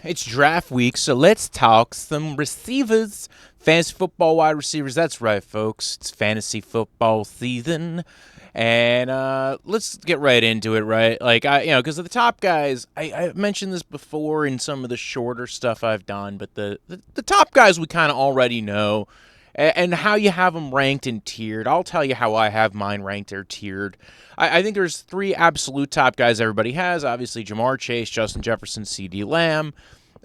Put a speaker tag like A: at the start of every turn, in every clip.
A: It's draft week, so let's talk some receivers. Fantasy football wide receivers. That's right, folks. It's fantasy football season. And let's get right into it, right? Because of the top guys, I mentioned this before in some of the shorter stuff I've done, but the top guys we kind of already know, and how you have them ranked and tiered. I'll tell you how I have mine ranked or tiered. I think there's three absolute top guys everybody has. Obviously, Jamar Chase, Justin Jefferson, C.D. Lamb.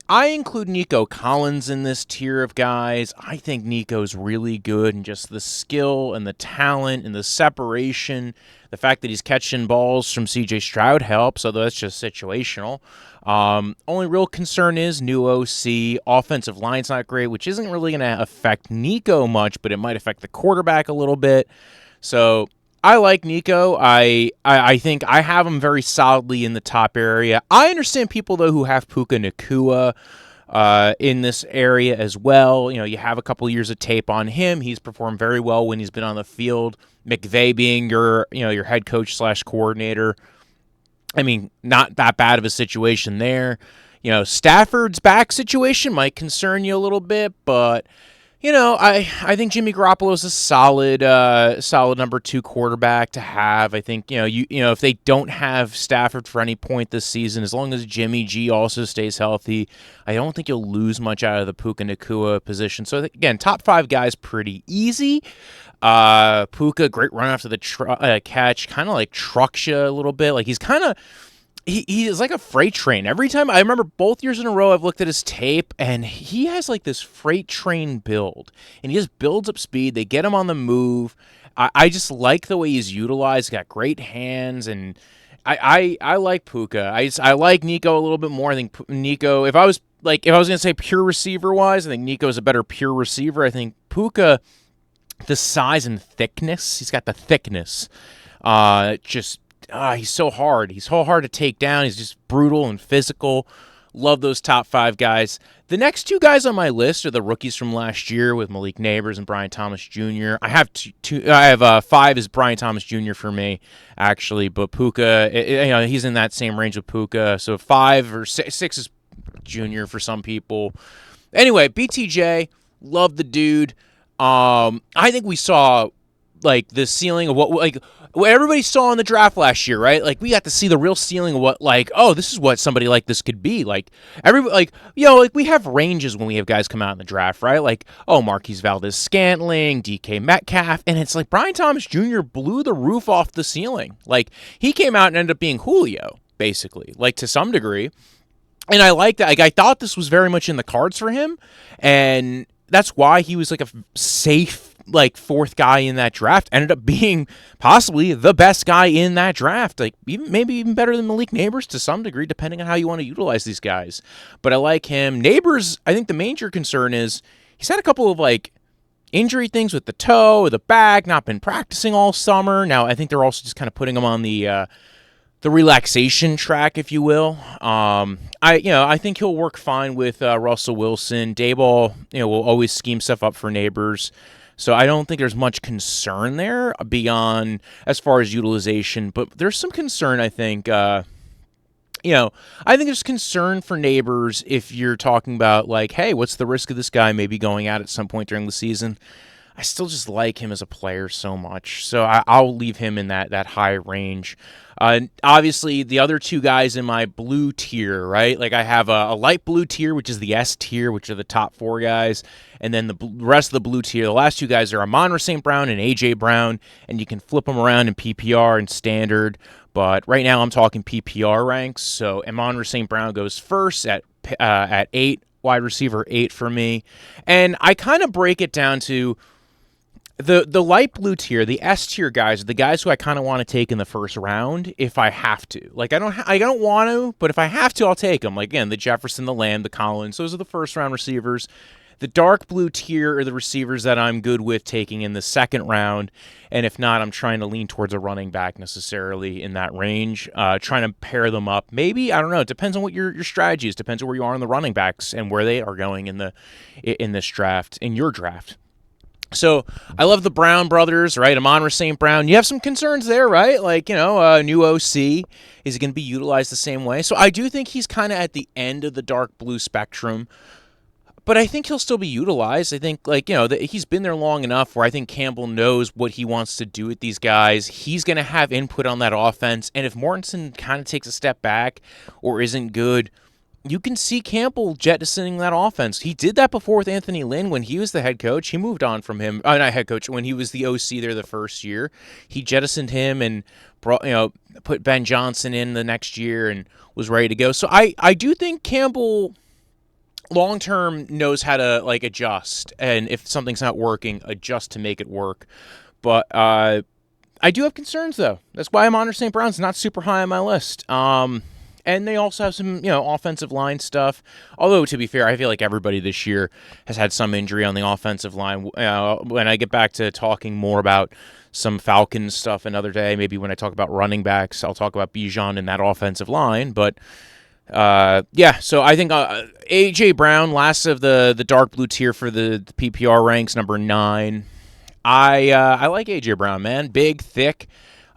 A: I include Nico Collins in this tier of guys. I think Nico's really good, and just the skill and the talent and the separation. The fact that he's catching balls from C.J. Stroud helps, although that's just situational. Only real concern is new OC. Offensive line's not great, which isn't really going to affect Nico much, but it might affect the quarterback a little bit. So I like Nico. I think I have him very solidly in the top area. I understand people, though, who have Puka Nacua in this area as well. You know, you have a couple years of tape on him. He's performed very well when he's been on the field. McVay being your head coach / coordinator. I mean, not that bad of a situation there. You know, Stafford's back situation might concern you a little bit, but I think Jimmy Garoppolo is a solid number 2 quarterback to have. I think if they don't have Stafford for any point this season, as long as Jimmy G also stays healthy, I don't think you'll lose much out of the Puka Nacua position. So again, top 5 guys pretty easy. Puka, great run after the catch, kind of like trucks you a little bit. Like he is like a freight train. Every time, I remember both years in a row I've looked at his tape, and he has like this freight train build, and he just builds up speed. They get him on the move. I just like the way he's utilized. He's got great hands, and I like Puka. I like Nico a little bit more. I think Nico, if I was going to say pure receiver wise, I think Nico's a better pure receiver. I think Puka, the size and thickness, he's got the thickness. He's so hard. He's so hard to take down. He's just brutal and physical. Love those top 5 guys. The next 2 guys on my list are the rookies from last year with Malik Neighbors and Brian Thomas Jr. I have 5 is Brian Thomas Jr. for me, actually, but Puka, he's in that same range with Puka. So 5 or 6 is Jr. for some people. Anyway, BTJ, love the dude. I think we saw like the ceiling of what everybody saw in the draft last year, right? Like, we got to see the real ceiling of what, this is what somebody like this could be. Like, we have ranges when we have guys come out in the draft, right? Like, Marquise Valdez-Scantling, DK Metcalf, and it's like Brian Thomas Jr. blew the roof off the ceiling. Like, he came out and ended up being Julio, basically, like, to some degree. And I like that. Like, I thought this was very much in the cards for him, and that's why he was like a safe, like, 4th guy in that draft. Ended up being possibly the best guy in that draft, like maybe even better than Malik Neighbors to some degree, depending on how you want to utilize these guys. But I like him. Neighbors, I think the major concern is he's had a couple of like injury things with the toe or the back, not been practicing all summer. Now I think they're also just kind of putting him on the relaxation track, if you will. I think he'll work fine with Russell Wilson. Daboll, will always scheme stuff up for Neighbors. So I don't think there's much concern there beyond as far as utilization, but there's some concern, I think. I think there's concern for Neighbors if you're talking about, like, hey, what's the risk of this guy maybe going out at some point during the season? I still just like him as a player so much, so I'll leave him in that high range. Obviously, the other 2 guys in my blue tier, right? Like, I have a light blue tier, which is the S tier, which are the top 4 guys, and then the rest of the blue tier, the last 2 guys are Amon-Ra St. Brown and A.J. Brown, and you can flip them around in PPR and standard, but right now I'm talking PPR ranks, so Amon-Ra St. Brown goes first at 8, wide receiver 8 for me, and I kind of break it down to the light blue tier, the S tier guys, are the guys who I kind of want to take in the first round if I have to. Like, I don't want to, but if I have to, I'll take them. Like, again, the Jefferson, the Lamb, the Collins, those are the first round receivers. The dark blue tier are the receivers that I'm good with taking in the second round, and if not, I'm trying to lean towards a running back necessarily in that range, trying to pair them up. Maybe, I don't know, it depends on what your strategy is, depends on where you are on the running backs and where they are going in this draft, in your draft. So I love the Brown brothers, right? Amon-Ra St. Brown. You have some concerns there, right? Like, new OC. Is he going to be utilized the same way? So I do think he's kind of at the end of the dark blue spectrum, but I think he'll still be utilized. I think, he's been there long enough where I think Campbell knows what he wants to do with these guys. He's going to have input on that offense. And if Mortensen kind of takes a step back or isn't good, you can see Campbell jettisoning that offense. He did that before with Anthony Lynn when he was the head coach. He moved on from him. Not head coach, when he was the OC there the first year. He jettisoned him and put Ben Johnson in the next year and was ready to go. So I do think Campbell long term knows how to adjust, and if something's not working, adjust to make it work. But I do have concerns though. That's why Amon-Ra St. Brown's not super high on my list. And they also have some, offensive line stuff. Although, to be fair, I feel like everybody this year has had some injury on the offensive line. When I get back to talking more about some Falcons stuff another day, maybe when I talk about running backs, I'll talk about Bijan and that offensive line. But, so I think A.J. Brown, last of the dark blue tier for the PPR ranks, number 9. I like A.J. Brown, man. Big, thick.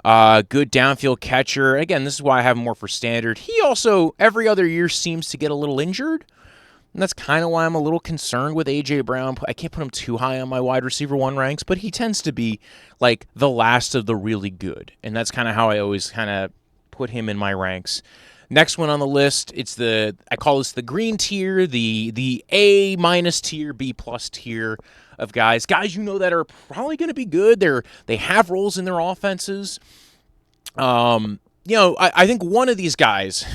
A: Good downfield catcher. Again, this is why I have him more for standard. He also, every other year, seems to get a little injured. And that's kind of why I'm a little concerned with A.J. Brown. I can't put him too high on my wide receiver 1 ranks, but he tends to be like the last of the really good. And that's kind of how I always kind of put him in my ranks. Next one on the list, I call this the green tier, the A- tier, B+ tier of guys that are probably going to be good. They have roles in their offenses. I think one of these guys,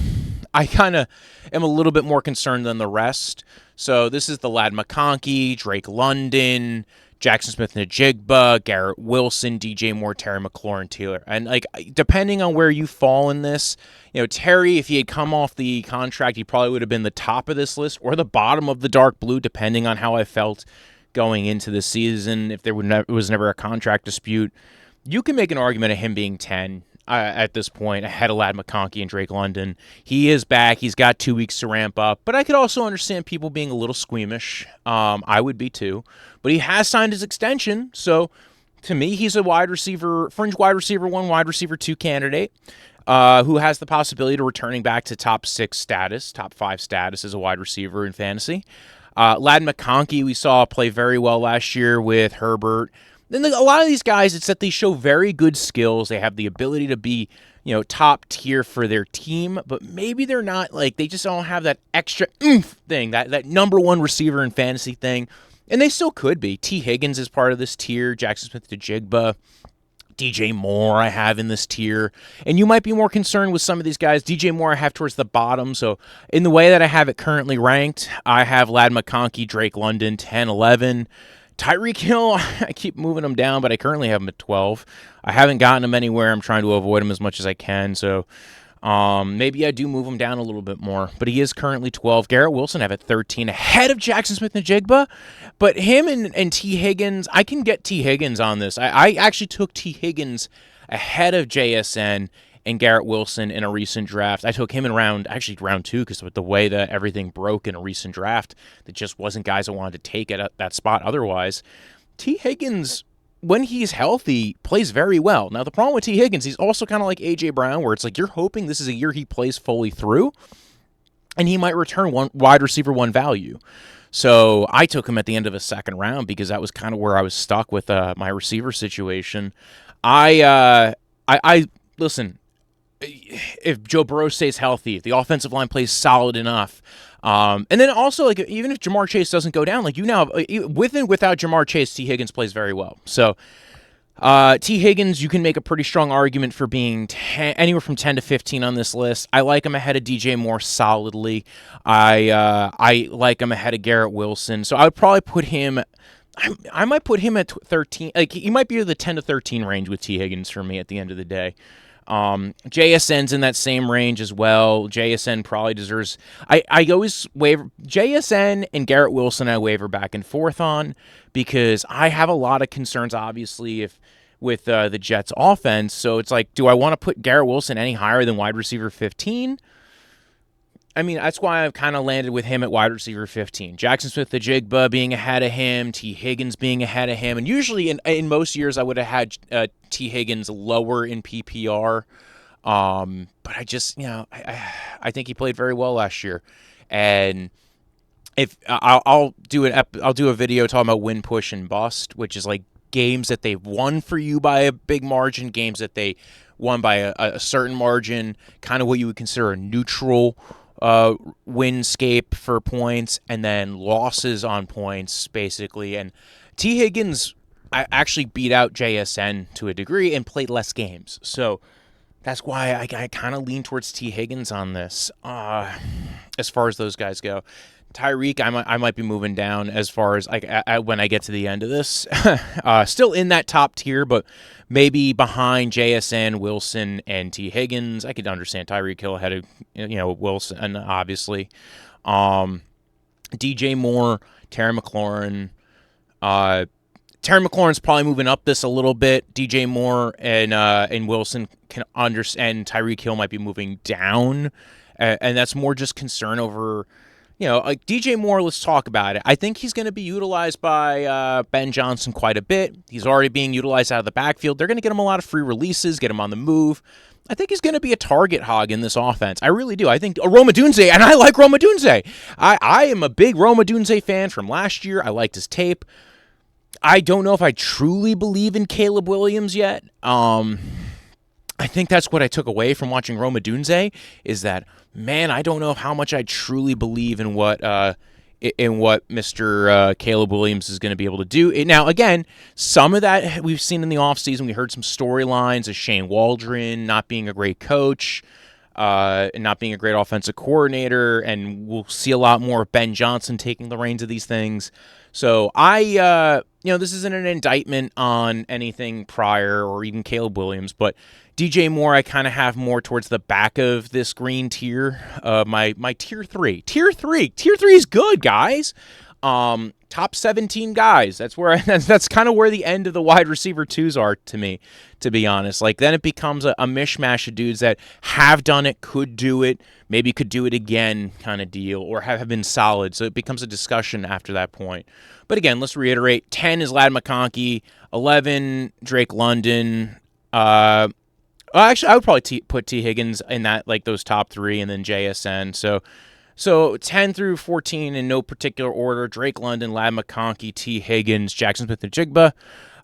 A: I kind of am a little bit more concerned than the rest. So this is the Ladd McConkey, Drake London, Jackson Smith-Njigba, Garrett Wilson, DJ Moore, Terry McLaurin, Taylor. And depending on where you fall in this, Terry, if he had come off the contract, he probably would have been the top of this list or the bottom of the dark blue, depending on how I felt going into the season. If there was never a contract dispute, you can make an argument of him being 10 at this point, ahead of Ladd McConkey and Drake London. He is back. He's got 2 weeks to ramp up, but I could also understand people being a little squeamish. I would be too, but he has signed his extension. So to me, he's a fringe wide receiver 1, wide receiver 2 candidate, who has the possibility of returning back to top 6 status, top 5 status as a wide receiver in fantasy. Ladd McConkey, we saw play very well last year with Herbert. Then a lot of these guys, it's that they show very good skills. They have the ability to be, top tier for their team, but maybe they're not they just don't have that extra oomph thing, that number 1 receiver in fantasy thing. And they still could be. T. Higgins is part of this tier. Jackson Smith-Njigba. DJ Moore I have in this tier. And you might be more concerned with some of these guys. DJ Moore I have towards the bottom. So in the way that I have it currently ranked, I have Ladd McConkey, Drake London, 10, 11. Tyreek Hill, I keep moving him down, but I currently have him at 12. I haven't gotten him anywhere. I'm trying to avoid him as much as I can. So maybe I do move him down a little bit more. But he is currently 12. Garrett Wilson I have at 13, ahead of Jackson Smith-Njigba. But him and T. Higgins, I can get T. Higgins on this. I actually took T. Higgins ahead of JSN and Garrett Wilson in a recent draft. I took him in round 2, because with the way that everything broke in a recent draft, that just wasn't guys I wanted to take at that spot otherwise. T. Higgins, when he's healthy, plays very well. Now, the problem with T. Higgins, he's also kind of like A.J. Brown, where it's like you're hoping this is a year he plays fully through, and he might return wide receiver 1 value. So I took him at the end of a second round because that was kind of where I was stuck with my receiver situation. I listen, if Joe Burrow stays healthy, if the offensive line plays solid enough, and then also even if Jamar Chase doesn't go down, with and without Jamar Chase, T. Higgins plays very well. So T. Higgins, you can make a pretty strong argument for being anywhere from 10 to 15 on this list. I like him ahead of DJ Moore solidly. I like him ahead of Garrett Wilson. So I would probably put him. I might put him at 13. He might be the 10 to 13 range with T. Higgins for me at the end of the day. JSN's in that same range as well. JSN probably deserves. I always waver. JSN and Garrett Wilson I waver back and forth on, because I have a lot of concerns, obviously, with the Jets' offense. So it's like, do I want to put Garrett Wilson any higher than wide receiver 15? I mean, that's why I've kind of landed with him at wide receiver 15. Jackson Smith-Njigba being ahead of him, T. Higgins being ahead of him. And usually in most years, I would have had T. Higgins lower in PPR. But I just, I think he played very well last year. And if I'll do a video talking about win, push, and bust, which is like games that they've won for you by a big margin, games that they won by a certain margin, kind of what you would consider a neutral winscape for points, and then losses on points, basically. And T. Higgins actually beat out JSN to a degree and played less games. So that's why I kind of lean towards T. Higgins on this as far as those guys go. Tyreek, I might be moving down as far as when I get to the end of this. Still in that top tier, but maybe behind JSN, Wilson, and T. Higgins. I could understand Tyreek Hill ahead of Wilson, obviously. DJ Moore, Terry McLaurin. Terry McLaurin's probably moving up this a little bit. DJ Moore and Wilson can understand. Tyreek Hill might be moving down, and that's more just concern over. Like DJ Moore, let's talk about it. I think he's going to be utilized by Ben Johnson quite a bit. He's already being utilized out of the backfield. They're going to get him a lot of free releases, get him on the move. I think he's going to be a target hog in this offense. I really do. I think Rome Odunze, and I like Rome Odunze. I am a big Rome Odunze fan from last year. I liked his tape. I don't know if I truly believe in Caleb Williams yet. I think that's what I took away from watching Rome Odunze is that, man, I don't know how much I truly believe in what Mr. Caleb Williams is going to be able to do. Now, again, some of that we've seen in the offseason. We heard some storylines of Shane Waldron not being a great coach, and not being a great offensive coordinator, and we'll see a lot more of Ben Johnson taking the reins of these things. So this isn't an indictment on anything prior or even Caleb Williams, but DJ Moore, I kind of have more towards the back of this green tier. My tier 3. Tier 3 is good, guys. Top 17 guys. That's kind of where the end of the wide receiver 2s are to me, to be honest. Like then it becomes a mishmash of dudes that have done it, could do it, maybe could do it again kind of deal, or have been solid. So it becomes a discussion after that point. But again, let's reiterate. 10 is Ladd McConkey. 11, Drake London. Actually, I would probably put T. Higgins in that, like those top 3, and then JSN. So 10 through 14 in no particular order: Drake London, Ladd McConkey, T. Higgins, Jackson Smith-Njigba.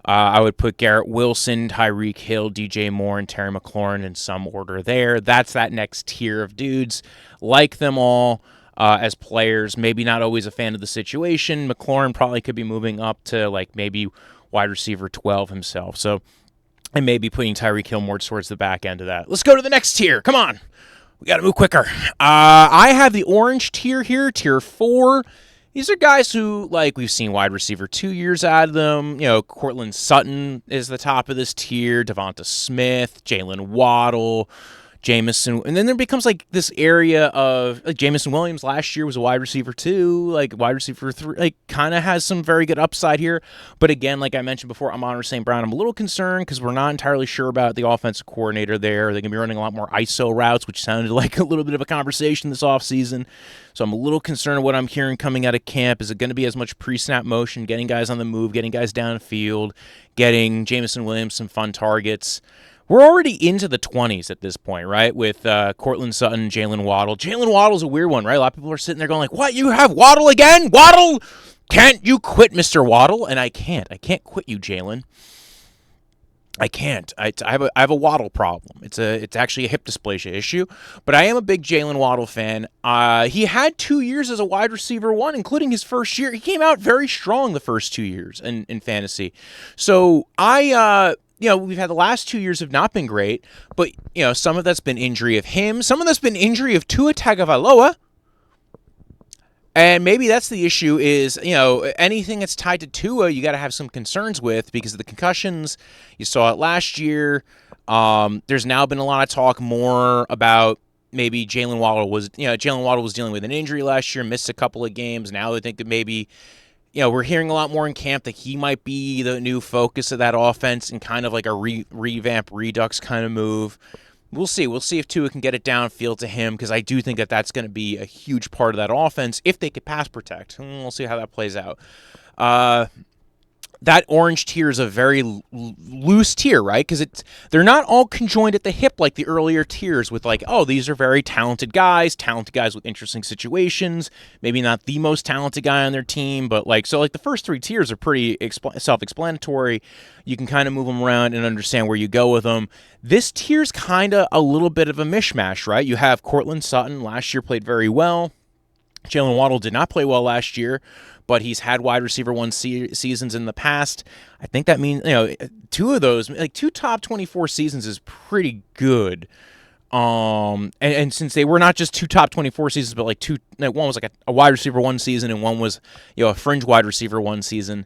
A: I would put Garrett Wilson, Tyreek Hill, DJ Moore, and Terry McLaurin in some order there. That's that next tier of dudes. Like them all as players. Maybe not always a fan of the situation. McLaurin probably could be moving up to like maybe wide receiver 12 himself. So. And maybe putting Tyreek Hill more towards the back end of that. Let's go to the next tier. Come on. We got to move quicker. I have the orange tier here, tier 4. These are guys who, like, we've seen wide receiver 2 years out of them. Cortland Sutton is the top of this tier. Devonta Smith, Jalen Waddle, Jameson, and then there becomes like this area of like Jameson Williams last year was a wide receiver 2, like wide receiver 3, like kind of has some very good upside here. But again, like I mentioned before, Amon-Ra St. Brown, I'm a little concerned because we're not entirely sure about the offensive coordinator there. They're going to be running a lot more ISO routes, which sounded like a little bit of a conversation this offseason. So I'm a little concerned of what I'm hearing coming out of camp. Is it going to be as much pre-snap motion, getting guys on the move, getting guys downfield, getting Jameson Williams some fun targets? We're already into the 20s at this point, right, with Cortland Sutton, Jalen Waddle. Jalen Waddle's a weird one, right? A lot of people are sitting there going like, what, you have Waddle again? Waddle? Can't you quit, Mr. Waddle? And I can't. I can't quit you, Jalen. I can't. I have a Waddle problem. It's actually a hip dysplasia issue, but I am a big Jalen Waddle fan. He had 2 years as a wide receiver 1, including his first year. He came out very strong the first 2 years in fantasy. So we've had the last 2 years have not been great, but, some of that's been injury of him. Some of that's been injury of Tua Tagovailoa. And maybe that's the issue is, anything that's tied to Tua, you got to have some concerns with because of the concussions. You saw it last year. There's now been a lot of talk more about maybe Jalen Waddle was dealing with an injury last year, missed a couple of games. Now I think that maybe, we're hearing a lot more in camp that he might be the new focus of that offense and kind of like a revamp redux kind of move. We'll see. We'll see if Tua can get it downfield to him, because I do think that that's going to be a huge part of that offense if they could pass protect. We'll see how that plays out. That orange tier is a very loose tier, right? Because they're not all conjoined at the hip like the earlier tiers with like, oh, these are very talented guys with interesting situations. Maybe not the most talented guy on their team, but like, so like the first three tiers are pretty self-explanatory. You can kind of move them around and understand where you go with them. This tier's kind of a little bit of a mishmash, right? You have Cortland Sutton, last year played very well. Jalen Waddle did not play well last year, but he's had wide receiver one seasons in the past. I think that means, two of those, like two top 24 seasons is pretty good. And since they were not just two top 24 seasons, but like one was like a wide receiver one season and one was, a fringe wide receiver one season.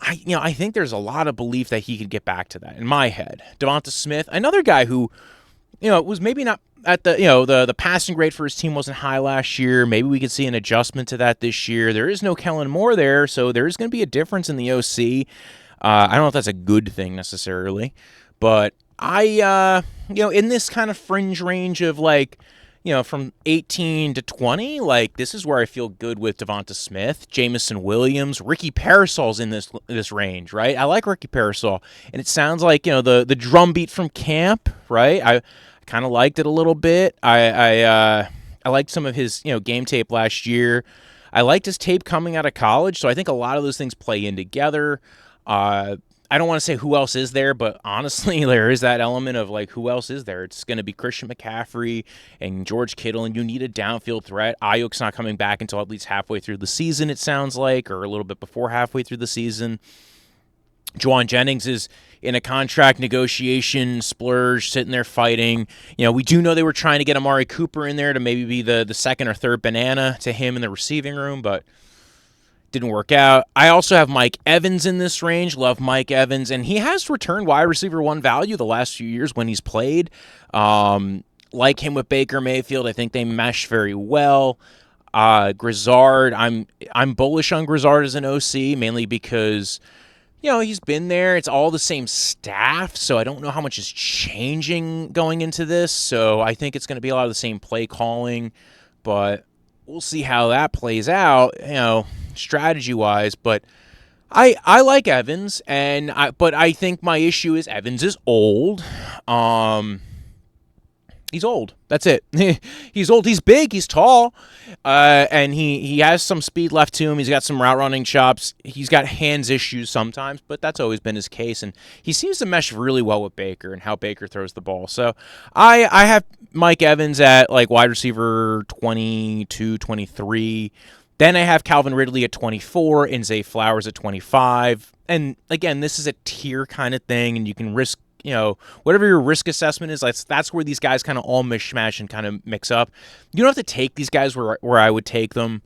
A: I think there's a lot of belief that he could get back to that in my head. Devonta Smith, another guy who, was maybe not at the, the passing grade for his team wasn't high last year. Maybe we could see an adjustment to that this year. There is no Kellen Moore there, so there is going to be a difference in the OC. I don't know if that's a good thing necessarily, but in this kind of fringe range of like, from 18 to 20, like this is where I feel good with Devonta Smith, Jamison Williams, Ricky Parasol's in this range, right? I like Ricky Parasol, and it sounds like, the drum beat from camp, right? I kind of liked it a little bit. I liked some of his, game tape last year. I liked his tape coming out of college, so I think a lot of those things play in together. I don't want to say who else is there, but honestly, there is that element of like, who else is there? It's going to be Christian McCaffrey and George Kittle, and you need a downfield threat. Ayuk's not coming back until at least halfway through the season, it sounds like, or a little bit before halfway through the season. Juwan Jennings is in a contract negotiation splurge, sitting there fighting. We do know they were trying to get Amari Cooper in there to maybe be the second or third banana to him in the receiving room, but didn't work out. I also have Mike Evans in this range. Love Mike Evans, and he has returned wide receiver one value the last few years when he's played. Like him with Baker Mayfield, I think they mesh very well. Grizzard, I'm bullish on Grizzard as an OC, mainly because he's been there. It's all the same staff, so I don't know how much is changing going into this. So I think it's going to be a lot of the same play calling, but we'll see how that plays out, strategy-wise. But I like Evans, but I think my issue is Evans is old. He's old. That's it. He's old. He's big. He's tall. And he has some speed left to him. He's got some route running chops. He's got hands issues sometimes, but that's always been his case. And he seems to mesh really well with Baker and how Baker throws the ball. So I have Mike Evans at like wide receiver 22, 23. Then I have Calvin Ridley at 24 and Zay Flowers at 25. And again, this is a tier kind of thing, and you can risk, whatever your risk assessment is, that's where these guys kind of all mishmash and kind of mix up. You don't have to take these guys where I would take them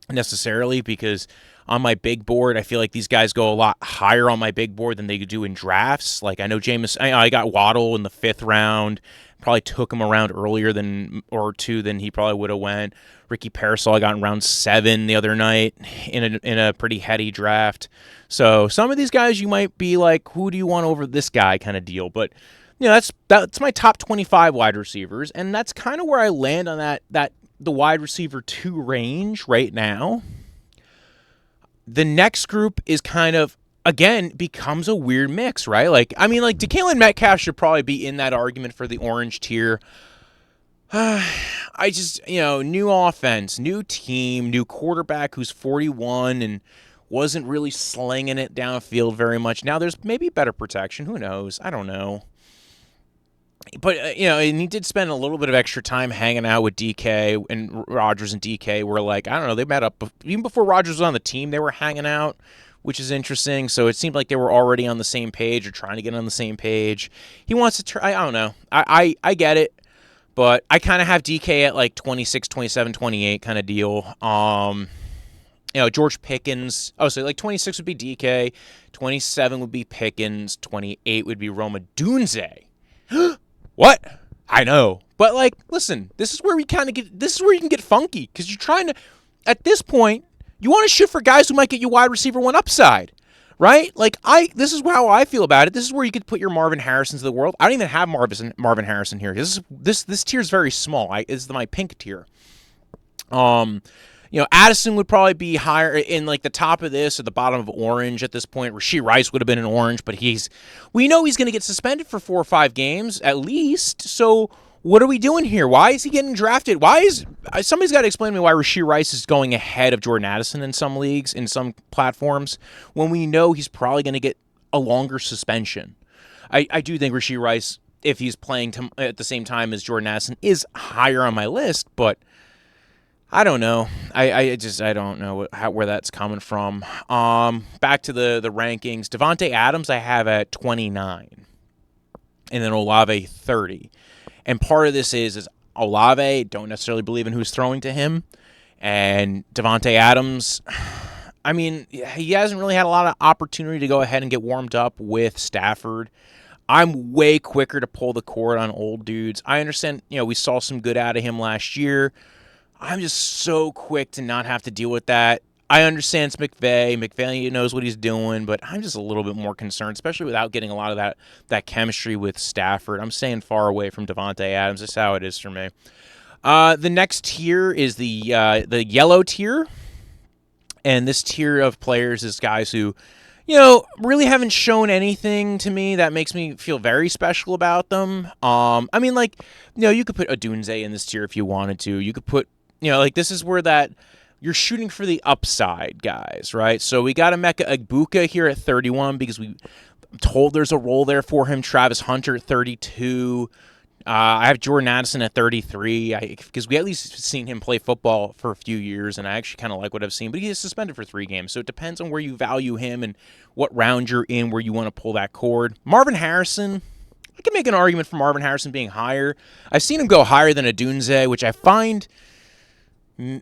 A: necessarily, because on my big board, I feel like these guys go a lot higher on my big board than they do in drafts. Like I know I got Waddle in the 5th round. Probably took him around earlier than he probably would have went. Ricky Parasol I got in round 7 the other night in a pretty heady draft. So some of these guys you might be like, who do you want over this guy kind of deal. But that's my top 25 wide receivers, and that's kind of where I land on that the wide receiver 2 range right now. The next group is kind of, again, becomes a weird mix, right? Like, I mean, like, DeKalin Metcalf should probably be in that argument for the orange tier. I just, new offense, new team, new quarterback who's 41 and wasn't really slinging it downfield very much. Now there's maybe better protection. Who knows? I don't know. But, and he did spend a little bit of extra time hanging out with DK and Rodgers, and DK were like, I don't know, they met up. Even before Rodgers was on the team, they were hanging out, which is interesting. So it seemed like they were already on the same page or trying to get on the same page. He wants to try. I don't know. I get it, but I kind of have DK at like 26, 27, 28 kind of deal. George Pickens. Oh, so like 26 would be DK, 27 would be Pickens, 28 would be Roma Dunze. What? I know. But like, listen, this is where you can get funky, because you're trying to, at this point, you want to shoot for guys who might get you wide receiver 1 upside, right? Like this is how I feel about it. This is where you could put your Marvin Harrisons of the world. I don't even have Marvin Harrison here. This tier is very small. This is my pink tier. Addison would probably be higher in like the top of this or the bottom of orange at this point. Rashee Rice would have been an orange, but we know he's going to get suspended for 4 or 5 games at least. So what are we doing here? Why is he getting drafted? Somebody's got to explain to me why Rashee Rice is going ahead of Jordan Addison in some leagues, in some platforms, when we know he's probably going to get a longer suspension. I do think Rashee Rice, if he's playing at the same time as Jordan Addison, is higher on my list, but I don't know. I don't know where that's coming from. Back to the rankings. Devontae Adams I have at 29, and then Olave 30. And part of this is Olave, don't necessarily believe in who's throwing to him, and Devontae Adams, I mean, he hasn't really had a lot of opportunity to go ahead and get warmed up with Stafford. I'm way quicker to pull the cord on old dudes. I understand, we saw some good out of him last year. I'm just so quick to not have to deal with that. I understand it's McVay. McVay knows what he's doing, but I'm just a little bit more concerned, especially without getting a lot of that chemistry with Stafford. I'm staying far away from Devontae Adams. That's how it is for me. The next tier is the yellow tier, and this tier of players is guys who, really haven't shown anything to me that makes me feel very special about them. You could put Odunze in this tier if you wanted to. You could put, this is where that you're shooting for the upside guys, right? So we got Emeka Egbuka here at 31 because I'm told there's a role there for him. Travis Hunter at 32. I have Jordan Addison at 33 because we at least seen him play football for a few years, and I actually kind of like what I've seen. But he is suspended for 3 games, so it depends on where you value him and what round you're in where you want to pull that cord. Marvin Harrison, I can make an argument for Marvin Harrison being higher. I've seen him go higher than Odunze, which I find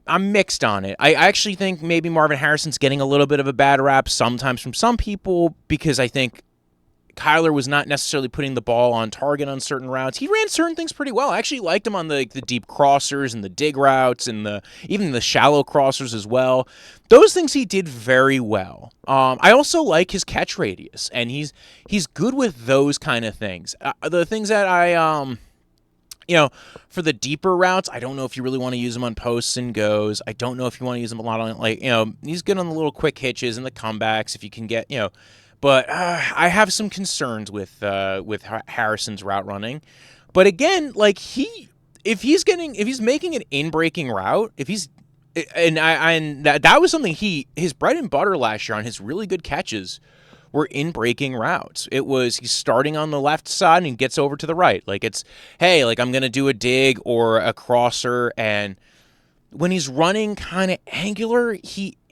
A: I'm mixed on it. I actually think maybe Marvin Harrison's getting a little bit of a bad rap sometimes from some people because I think Kyler was not necessarily putting the ball on target on certain routes. He ran certain things pretty well. I actually liked him on the deep crossers and the dig routes and even the shallow crossers as well. Those things he did very well. I also like his catch radius, and he's good with those kind of things. The things that for the deeper routes, I don't know if you really want to use him on posts and goes. I don't know if you want to use him a lot on, he's good on the little quick hitches and the comebacks if you can get, But I have some concerns with Harrison's route running. But again, if he's making an in-breaking route, that was something his bread and butter last year on his really good catches were in-breaking routes. It was he's starting on the left side and he gets over to the right. I'm going to do a dig or a crosser, and when he's running kind of angular,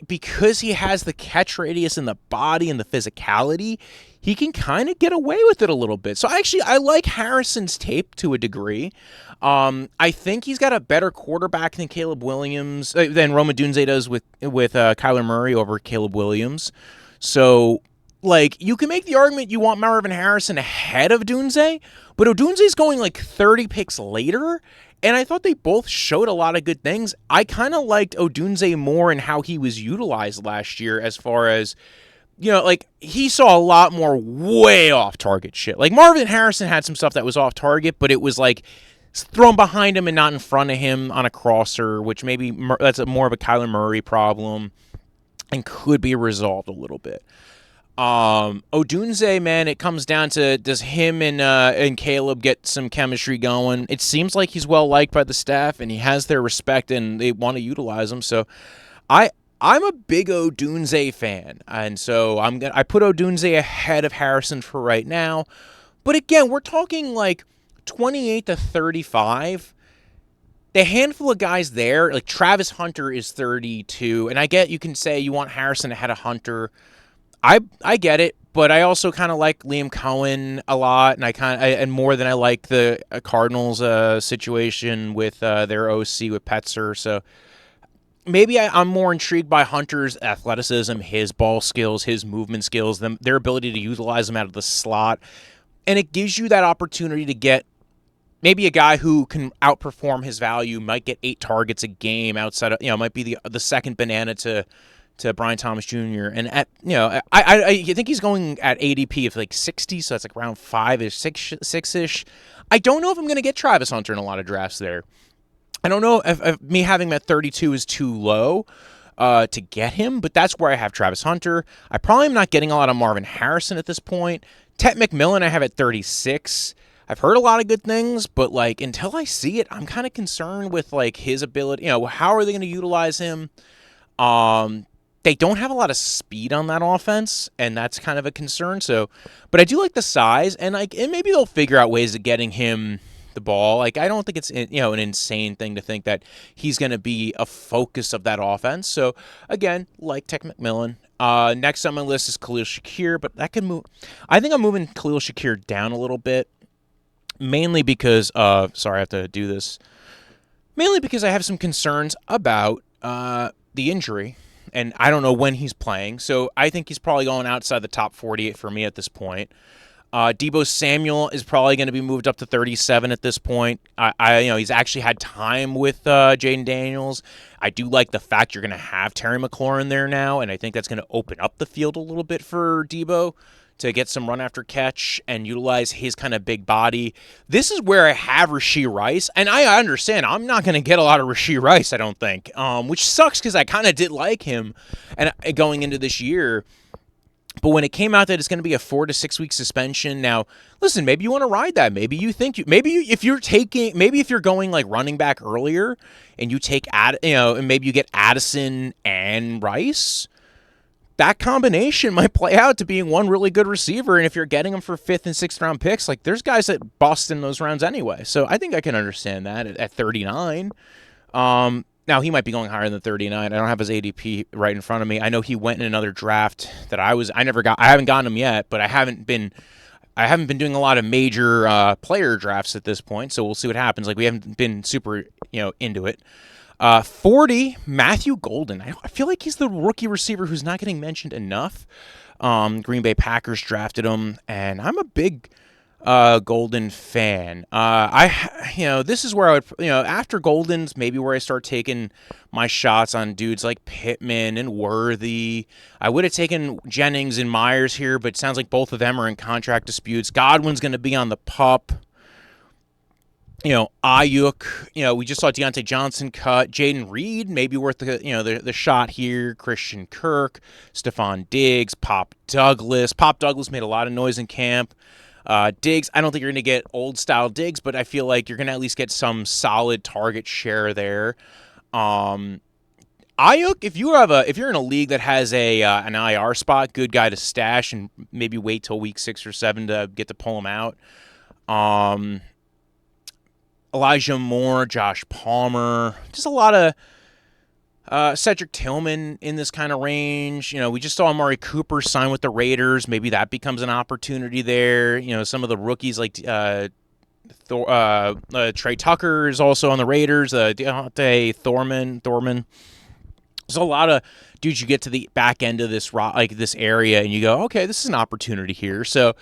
A: because he has the catch radius and the body and the physicality, he can kind of get away with it a little bit. So I like Harrison's tape to a degree. I think he's got a better quarterback than Caleb Williams, than Rome Odunze does with Kyler Murray over Caleb Williams. So you can make the argument you want Marvin Harrison ahead of Odunze, but Odunze's going 30 picks later, and I thought they both showed a lot of good things. I kind of liked Odunze more in how he was utilized last year as far as, he saw a lot more way off target shit. Marvin Harrison had some stuff that was off target, but it was thrown behind him and not in front of him on a crosser, which maybe that's more of a Kyler Murray problem and could be resolved a little bit. Odunze, man, it comes down to, does him and Caleb get some chemistry going? It seems like he's well liked by the staff and he has their respect and they want to utilize him. So I'm a big Odunze fan, and so I put Odunze ahead of Harrison for right now. But again, we're talking 28 to 35. The handful of guys there, Travis Hunter is 32, and I get you can say you want Harrison ahead of Hunter. I get it, but I also kind of like Liam Cohen a lot, and more than I like the Cardinals situation with their OC with Petzer. So maybe I'm more intrigued by Hunter's athleticism, his ball skills, his movement skills, their ability to utilize them out of the slot, and it gives you that opportunity to get maybe a guy who can outperform his value, might get 8 targets a game outside of, might be the second banana to to Brian Thomas Jr. And at I think he's going at ADP of like 60, so that's like around 5-ish, 6-ish. I don't know if I'm going to get Travis Hunter in a lot of drafts there. I don't know if me having him at 32 is too low to get him, but that's where I have Travis Hunter. I probably am not getting a lot of Marvin Harrison at this point. Tet McMillan I have at 36. I've heard a lot of good things, but like until I see it, I'm kind of concerned with like his ability. How are they going to utilize him? They don't have a lot of speed on that offense, and that's kind of a concern. So, but I do like the size, and maybe they'll figure out ways of getting him the ball. Like I don't think it's an insane thing to think that he's going to be a focus of that offense. So again, like Tet McMillan. Next on my list is Khalil Shakir, but that can move. I think I'm moving Khalil Shakir down a little bit. Mainly because, sorry, I have to do this. Mainly because I have some concerns about the injury, and I don't know when he's playing. So I think he's probably going outside the top 48 for me at this point. Deebo Samuel is probably going to be moved up to 37 at this point. He's actually had time with Jaden Daniels. I do like the fact you're going to have Terry McLaurin there now, and I think that's going to open up the field a little bit for Deebo to get some run after catch and utilize his kind of big body. This is where I have Rashee Rice, and I understand I'm not going to get a lot of Rashee Rice, I don't think, which sucks because I kind of did like him and going into this year. But when it came out that it's going to be a 4 to 6 week suspension, now listen, maybe you want to ride that. Maybe if you're going like running back earlier and you take and maybe you get Addison and Rice. That combination might play out to being one really good receiver, and if you're getting them for 5th and 6th round picks, like there's guys that bust in those rounds anyway. So I think I can understand that at 39. Now he might be going higher than 39. I don't have his ADP right in front of me. I know he went in another draft that I haven't gotten him yet, but I haven't been doing a lot of major player drafts at this point. So we'll see what happens. Like we haven't been super into it. 40, Matthew Golden. I feel like he's the rookie receiver who's not getting mentioned enough. Green Bay Packers drafted him, and I'm a big Golden fan. This is where I would, after Golden's maybe where I start taking my shots on dudes like Pittman and Worthy. I would have taken Jennings and Myers here, but it sounds like both of them are in contract disputes. Godwin's going to be on the pup. Ayuk, we just saw Deontay Johnson cut. Jaden Reed, maybe worth the shot here. Christian Kirk, Stephon Diggs, Pop Douglas. Pop Douglas made a lot of noise in camp. Diggs, I don't think you're going to get old-style Diggs, but I feel like you're going to at least get some solid target share there. Ayuk, if you're in a league that has an IR spot, good guy to stash and maybe wait till week 6 or 7 to get to pull him out. Elijah Moore, Josh Palmer, just a lot of Cedric Tillman in this kind of range. We just saw Amari Cooper sign with the Raiders. Maybe that becomes an opportunity there. Some of the rookies like Trey Tucker is also on the Raiders. Deontay Thorman. There's a lot of dudes you get to the back end of this this area and you go, okay, this is an opportunity here. So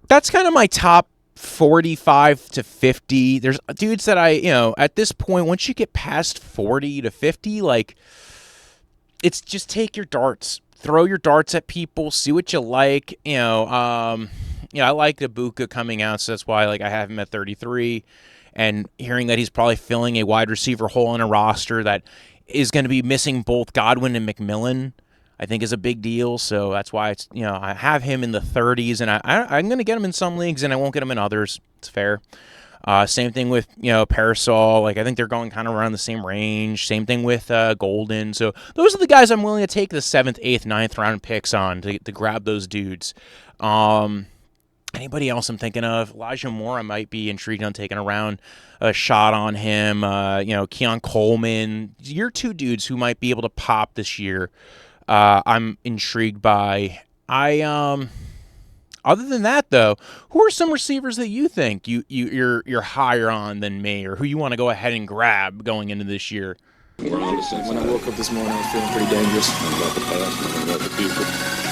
A: that's kind of my top 45 to 50. There's dudes that at this point, once you get past 40 to 50, like it's just take your darts, throw your darts at people, see what you like. I like Ibuka coming out, so that's why I have him at 33. And hearing that he's probably filling a wide receiver hole in a roster that is going to be missing both Godwin and McMillan, I think is a big deal. So that's why it's, I have him in the 30s, and I'm going to get him in some leagues and I won't get him in others. It's fair. Same thing with, Parasol. I think they're going kind of around the same range. Same thing with Golden. So those are the guys I'm willing to take the 7th, 8th, 9th round picks on to grab those dudes. Anybody else I'm thinking of? Elijah Moore, I might be intrigued on taking a shot on him. Keon Coleman. You're two dudes who might be able to pop this year. I'm intrigued by. Other than that, though, who are some receivers that you think you're higher on than me, or who you want to go ahead and grab going into this year?
B: When I woke up this morning, I was feeling pretty dangerous about the past and about the future.